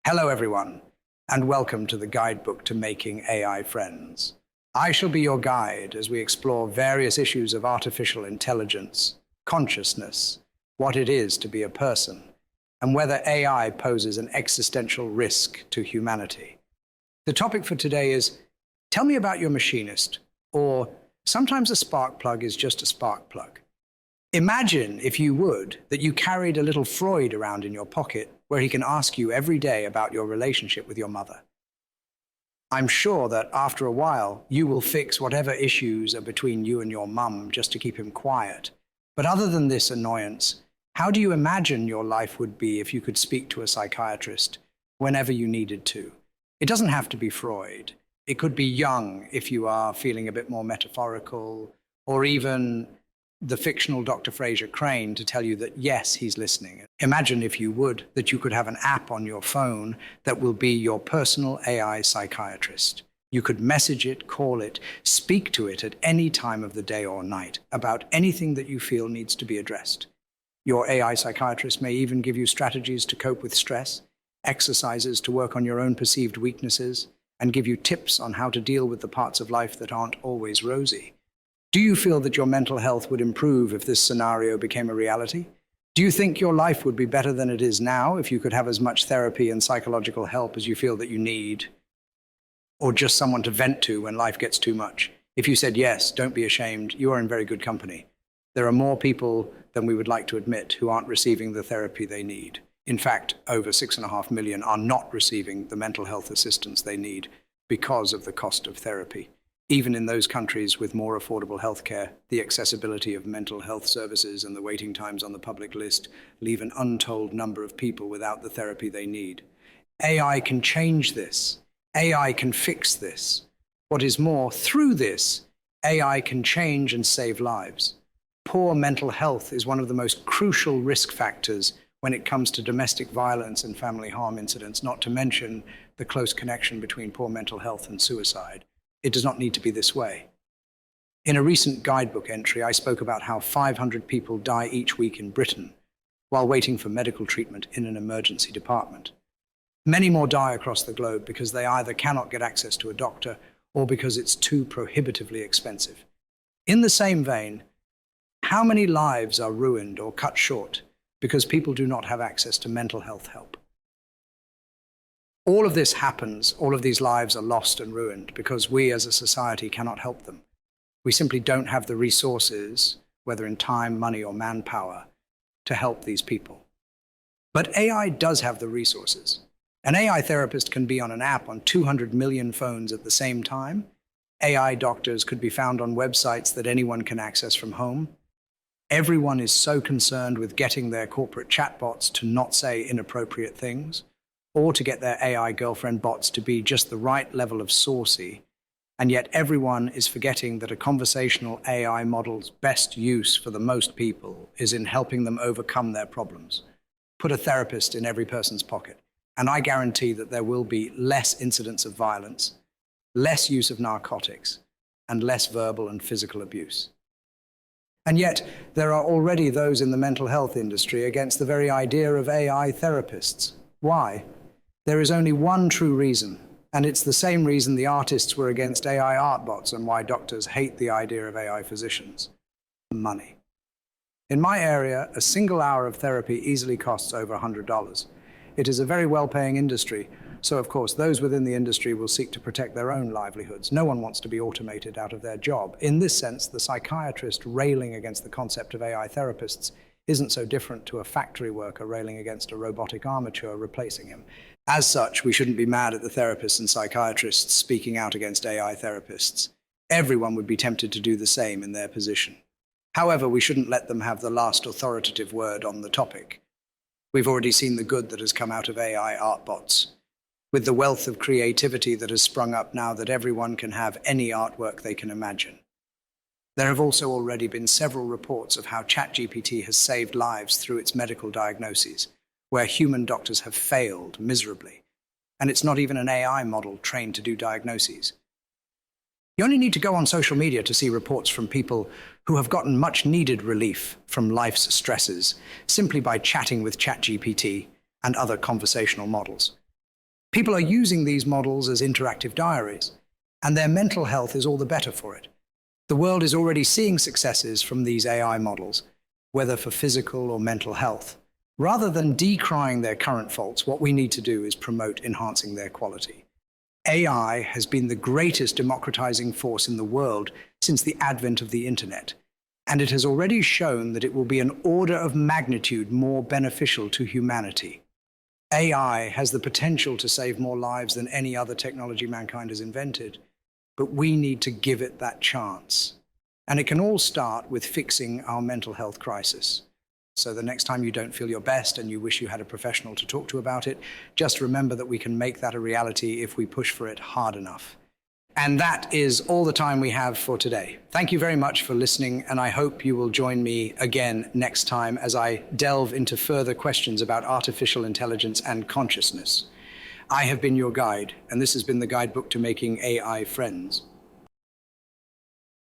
Hello, everyone, and welcome to the guidebook to making AI friends. I shall be your guide as we explore various issues of artificial intelligence, consciousness, what it is to be a person, and whether AI poses an existential risk to humanity. The topic for today is, tell me about your machinist, or sometimes a spark plug is just a spark plug. Imagine, if you would, that you carried a little Freud around in your pocket where he can ask you every day about your relationship with your mother. I'm sure that after a while, you will fix whatever issues are between you and your mum just to keep him quiet. But other than this annoyance, how do you imagine your life would be if you could speak to a psychiatrist whenever you needed to? It doesn't have to be Freud. It could be Jung if you are feeling a bit more metaphorical, or even the fictional Dr. Fraser Crane to tell you that, yes, he's listening. Imagine, if you would, that you could have an app on your phone that will be your personal AI psychiatrist. You could message it, call it, speak to it at any time of the day or night about anything that you feel needs to be addressed. Your AI psychiatrist may even give you strategies to cope with stress, exercises to work on your own perceived weaknesses, and give you tips on how to deal with the parts of life that aren't always rosy. Do you feel that your mental health would improve if this scenario became a reality? Do you think your life would be better than it is now if you could have as much therapy and psychological help as you feel that you need? Or just someone to vent to when life gets too much? If you said yes, don't be ashamed, you are in very good company. There are more people than we would like to admit who aren't receiving the therapy they need. In fact, over 6.5 million are not receiving the mental health assistance they need because of the cost of therapy. Even in those countries with more affordable healthcare, the accessibility of mental health services and the waiting times on the public list leave an untold number of people without the therapy they need. AI can change this. AI can fix this. What is more, through this, AI can change and save lives. Poor mental health is one of the most crucial risk factors when it comes to domestic violence and family harm incidents, not to mention the close connection between poor mental health and suicide. It does not need to be this way. In a recent guidebook entry, I spoke about how 500 people die each week in Britain while waiting for medical treatment in an emergency department. Many more die across the globe because they either cannot get access to a doctor or because it's too prohibitively expensive. In the same vein, how many lives are ruined or cut short because people do not have access to mental health help? All of this happens, all of these lives are lost and ruined because we as a society cannot help them. We simply don't have the resources, whether in time, money, or manpower, to help these people. But AI does have the resources. An AI therapist can be on an app on 200 million phones at the same time. AI doctors could be found on websites that anyone can access from home. Everyone is so concerned with getting their corporate chatbots to not say inappropriate things, or to get their AI girlfriend bots to be just the right level of saucy, and yet everyone is forgetting that a conversational AI model's best use for the most people is in helping them overcome their problems. Put a therapist in every person's pocket, and I guarantee that there will be less incidents of violence, less use of narcotics, and less verbal and physical abuse. And yet, there are already those in the mental health industry against the very idea of AI therapists. Why? There is only one true reason, and it's the same reason the artists were against AI art bots and why doctors hate the idea of AI physicians: money. In my area, a single hour of therapy easily costs over $100. It is a very well-paying industry, so of course those within the industry will seek to protect their own livelihoods. No one wants to be automated out of their job. In this sense, the psychiatrist railing against the concept of AI therapists isn't so different to a factory worker railing against a robotic armature replacing him. As such, we shouldn't be mad at the therapists and psychiatrists speaking out against AI therapists. Everyone would be tempted to do the same in their position. However, we shouldn't let them have the last authoritative word on the topic. We've already seen the good that has come out of AI art bots. With the wealth of creativity that has sprung up now that everyone can have any artwork they can imagine. There have also already been several reports of how ChatGPT has saved lives through its medical diagnoses, where human doctors have failed miserably, and it's not even an AI model trained to do diagnoses. You only need to go on social media to see reports from people who have gotten much-needed relief from life's stresses simply by chatting with ChatGPT and other conversational models. People are using these models as interactive diaries, and their mental health is all the better for it. The world is already seeing successes from these AI models, whether for physical or mental health. Rather than decrying their current faults, what we need to do is promote enhancing their quality. AI has been the greatest democratizing force in the world since the advent of the internet, and it has already shown that it will be an order of magnitude more beneficial to humanity. AI has the potential to save more lives than any other technology mankind has invented, but we need to give it that chance. And it can all start with fixing our mental health crisis. So the next time you don't feel your best and you wish you had a professional to talk to about it, just remember that we can make that a reality if we push for it hard enough. And that is all the time we have for today. Thank you very much for listening, and I hope you will join me again next time as I delve into further questions about artificial intelligence and consciousness. I have been your guide, and this has been the guidebook to making AI friends.